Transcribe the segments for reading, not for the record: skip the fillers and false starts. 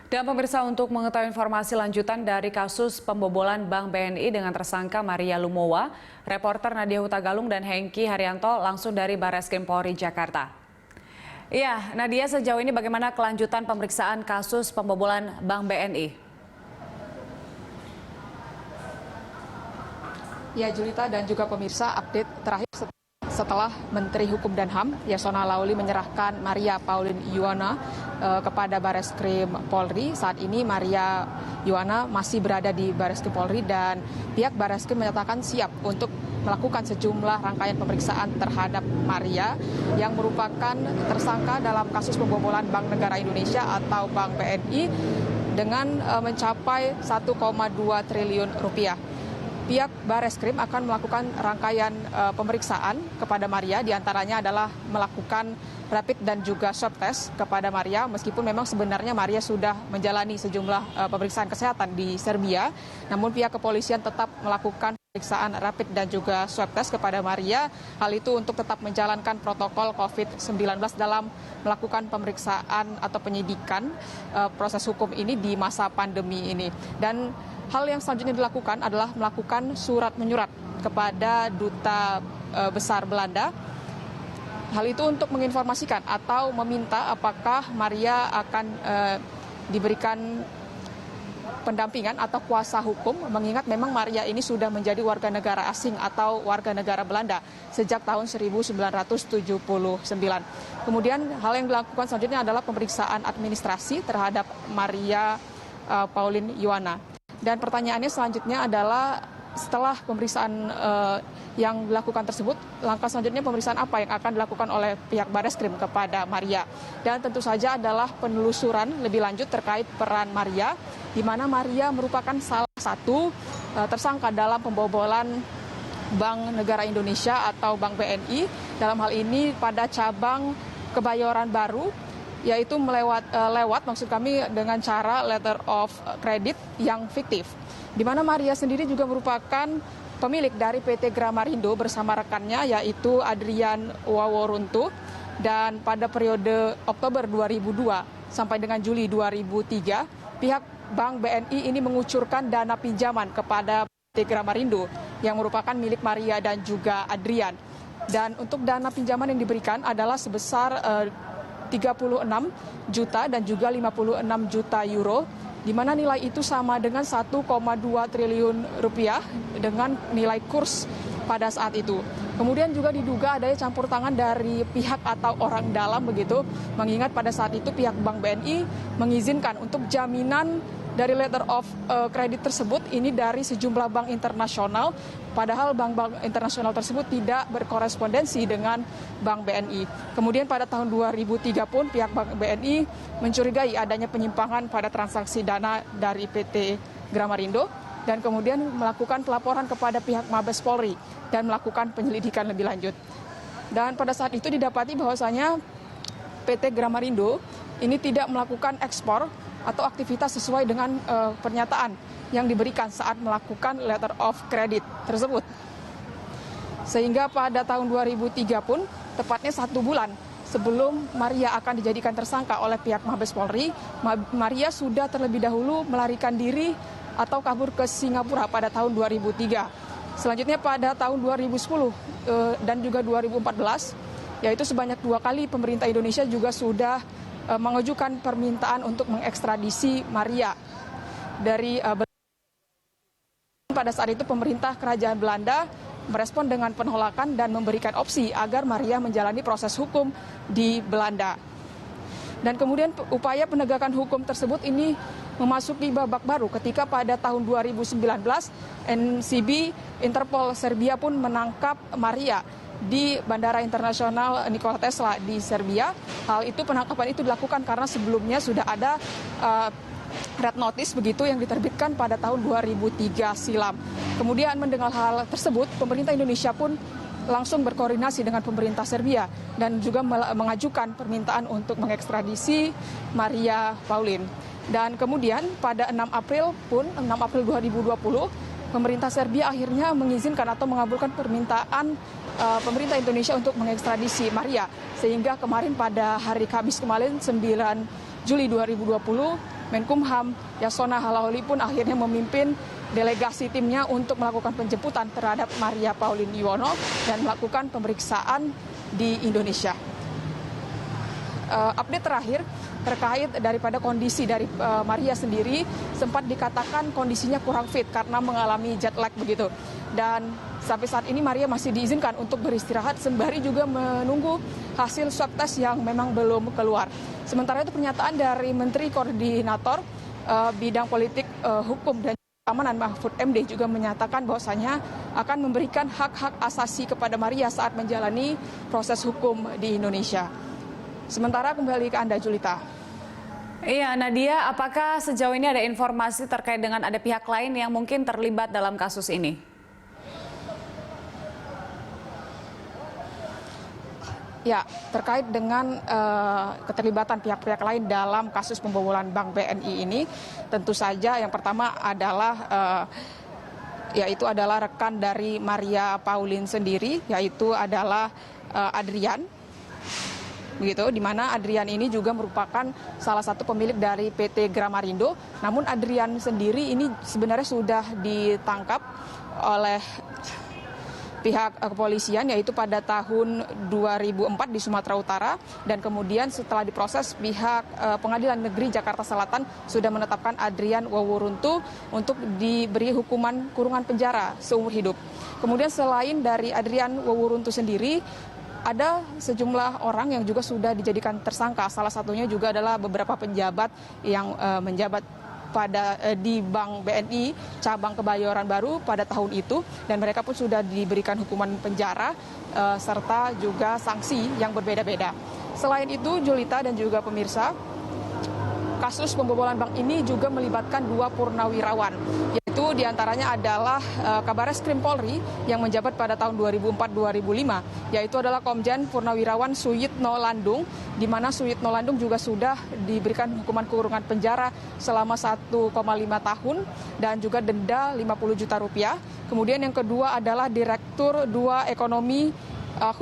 Dan pemirsa, untuk mengetahui informasi lanjutan dari kasus pembobolan Bank BNI dengan tersangka Maria Lumowa, reporter Nadia Hutagalung dan Hengki Haryanto langsung dari Barreskrim Polri Jakarta. Iya, Nadia, sejauh ini bagaimana kelanjutan pemeriksaan kasus pembobolan Bank BNI? Ya, Julita dan juga pemirsa, update terakhir setelah Menteri Hukum dan HAM Yasona Laoly menyerahkan Maria Pauline Ioana kepada Barreskrim Polri. Saat ini Maria Ioana masih berada di Barreskrim Polri dan pihak Barreskrim menyatakan siap untuk melakukan sejumlah rangkaian pemeriksaan terhadap Maria yang merupakan tersangka dalam kasus pembobolan Bank Negara Indonesia atau Bank BNI dengan mencapai 1,2 triliun rupiah. Pihak Barreskrim akan melakukan rangkaian pemeriksaan kepada Maria, diantaranya adalah melakukan rapid dan juga swab test kepada Maria, meskipun memang sebenarnya Maria sudah menjalani sejumlah pemeriksaan kesehatan di Serbia, namun pihak kepolisian tetap melakukan pemeriksaan rapid dan juga swab test kepada Maria. Hal itu untuk tetap menjalankan protokol COVID-19 dalam melakukan pemeriksaan atau penyidikan proses hukum ini di masa pandemi ini. Dan hal yang selanjutnya dilakukan adalah melakukan surat menyurat kepada Duta Besar Belanda. Hal itu untuk menginformasikan atau meminta apakah Maria akan diberikan pendampingan atau kuasa hukum, mengingat memang Maria ini sudah menjadi warga negara asing atau warga negara Belanda sejak tahun 1979. Kemudian hal yang dilakukan selanjutnya adalah pemeriksaan administrasi terhadap Maria Pauline Ioana. Dan pertanyaannya selanjutnya adalah setelah pemeriksaan yang dilakukan tersebut, langkah selanjutnya pemeriksaan apa yang akan dilakukan oleh pihak Barreskrim kepada Maria. Dan tentu saja adalah penelusuran lebih lanjut terkait peran Maria, di mana Maria merupakan salah satu tersangka dalam pembobolan Bank Negara Indonesia atau Bank BNI. Dalam hal ini pada cabang Kebayoran Baru, yaitu lewat maksud kami dengan cara letter of credit yang fiktif, di mana Maria sendiri juga merupakan pemilik dari PT Gramarindo bersama rekannya yaitu Adrian Waworuntu, dan pada periode Oktober 2002 sampai dengan Juli 2003 pihak Bank BNI ini mengucurkan dana pinjaman kepada PT Gramarindo yang merupakan milik Maria dan juga Adrian. Dan untuk dana pinjaman yang diberikan adalah sebesar 36 juta dan juga 56 juta euro, di mana nilai itu sama dengan 1,2 triliun rupiah dengan nilai kurs pada saat itu. Kemudian juga diduga adanya campur tangan dari pihak atau orang dalam begitu, mengingat pada saat itu pihak Bank BNI mengizinkan untuk jaminan dari letter of credit tersebut ini dari sejumlah bank internasional, padahal bank-bank internasional tersebut tidak berkorespondensi dengan Bank BNI. Kemudian pada tahun 2003 pun pihak Bank BNI mencurigai adanya penyimpangan pada transaksi dana dari PT Gramarindo dan kemudian melakukan pelaporan kepada pihak Mabes Polri dan melakukan penyelidikan lebih lanjut. Dan pada saat itu didapati bahwasanya PT Gramarindo ini tidak melakukan ekspor atau aktivitas sesuai dengan pernyataan yang diberikan saat melakukan letter of credit tersebut. Sehingga pada tahun 2003 pun, tepatnya 1 bulan sebelum Maria akan dijadikan tersangka oleh pihak Mabes Polri, Maria sudah terlebih dahulu melarikan diri atau kabur ke Singapura pada tahun 2003. Selanjutnya pada tahun 2010 dan juga 2014, yaitu sebanyak 2 kali pemerintah Indonesia juga sudah mengajukan permintaan untuk mengekstradisi Maria dari pada saat itu pemerintah kerajaan Belanda merespon dengan penolakan dan memberikan opsi agar Maria menjalani proses hukum di Belanda. Dan kemudian upaya penegakan hukum tersebut ini memasuki babak baru ketika pada tahun 2019 NCB Interpol Serbia pun menangkap Maria di Bandara Internasional Nikola Tesla di Serbia. Hal itu, penangkapan itu dilakukan karena sebelumnya sudah ada red notice begitu yang diterbitkan pada tahun 2003 silam. Kemudian mendengar hal tersebut, pemerintah Indonesia pun langsung berkoordinasi dengan pemerintah Serbia dan juga mengajukan permintaan untuk mengekstradisi Maria Pauline. Dan kemudian pada 6 April 2020, pemerintah Serbia akhirnya mengizinkan atau mengabulkan permintaan pemerintah Indonesia untuk mengekstradisi Maria. Sehingga kemarin pada hari Kamis kemarin 9 Juli 2020 Menkumham Yasona Laoly pun akhirnya memimpin delegasi timnya untuk melakukan penjemputan terhadap Maria Pauline Yuwono dan melakukan pemeriksaan di Indonesia. Update terakhir terkait daripada kondisi dari Maria sendiri, sempat dikatakan kondisinya kurang fit karena mengalami jet lag begitu. Dan sampai saat ini Maria masih diizinkan untuk beristirahat sembari juga menunggu hasil swab test yang memang belum keluar. Sementara itu pernyataan dari Menteri Koordinator Bidang Politik, Hukum dan Keamanan Mahfud MD juga menyatakan bahwasanya akan memberikan hak-hak asasi kepada Maria saat menjalani proses hukum di Indonesia. Sementara kembali ke Anda, Julita. Iya, Nadia, apakah sejauh ini ada informasi terkait dengan ada pihak lain yang mungkin terlibat dalam kasus ini? Ya, terkait dengan keterlibatan pihak-pihak lain dalam kasus pembobolan Bank BNI ini, tentu saja yang pertama adalah yaitu adalah rekan dari Maria Pauline sendiri, yaitu adalah Adrian. Begitu, di mana Adrian ini juga merupakan salah satu pemilik dari PT Gramarindo. Namun Adrian sendiri ini sebenarnya sudah ditangkap oleh pihak kepolisian, yaitu pada tahun 2004 di Sumatera Utara, dan kemudian setelah diproses pihak Pengadilan Negeri Jakarta Selatan sudah menetapkan Adrian Wawuruntu untuk diberi hukuman kurungan penjara seumur hidup. Kemudian selain dari Adrian Wawuruntu sendiri, ada sejumlah orang yang juga sudah dijadikan tersangka. Salah satunya juga adalah beberapa penjabat yang menjabat di Bank BNI cabang Kebayoran Baru pada tahun itu, dan mereka pun sudah diberikan hukuman penjara serta juga sanksi yang berbeda-beda. Selain itu, Julita dan juga pemirsa, kasus pembobolan bank ini juga melibatkan 2 purnawirawan, yaitu diantaranya adalah Kabareskrim Polri yang menjabat pada tahun 2004-2005, yaitu adalah Komjen Purnawirawan Suyitno Landung, di mana Suyitno Landung juga sudah diberikan hukuman kurungan penjara selama 1,5 tahun dan juga denda 50 juta rupiah. Kemudian yang kedua adalah Direktur 2 Ekonomi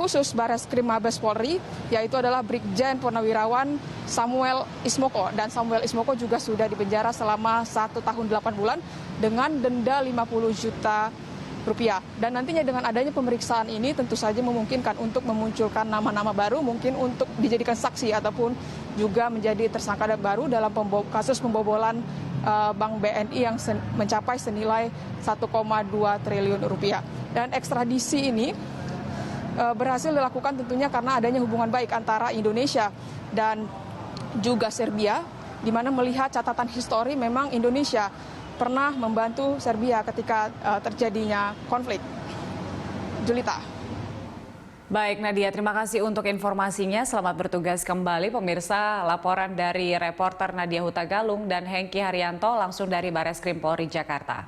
khusus Bareskrim Mabes Polri, yaitu adalah Brigjen Purnawirawan Samuel Ismoko, dan Samuel Ismoko juga sudah dipenjara selama 1 tahun 8 bulan dengan denda 50 juta rupiah. Dan nantinya dengan adanya pemeriksaan ini tentu saja memungkinkan untuk memunculkan nama-nama baru, mungkin untuk dijadikan saksi ataupun juga menjadi tersangka baru dalam kasus pembobolan Bank BNI yang mencapai senilai 1,2 triliun rupiah. Dan ekstradisi ini berhasil dilakukan tentunya karena adanya hubungan baik antara Indonesia dan juga Serbia, di mana melihat catatan histori memang Indonesia pernah membantu Serbia ketika terjadinya konflik. Julita. Baik Nadia, terima kasih untuk informasinya. Selamat bertugas kembali. Pemirsa, laporan dari reporter Nadia Hutagalung dan Hengki Haryanto langsung dari Bareskrim Polri Jakarta.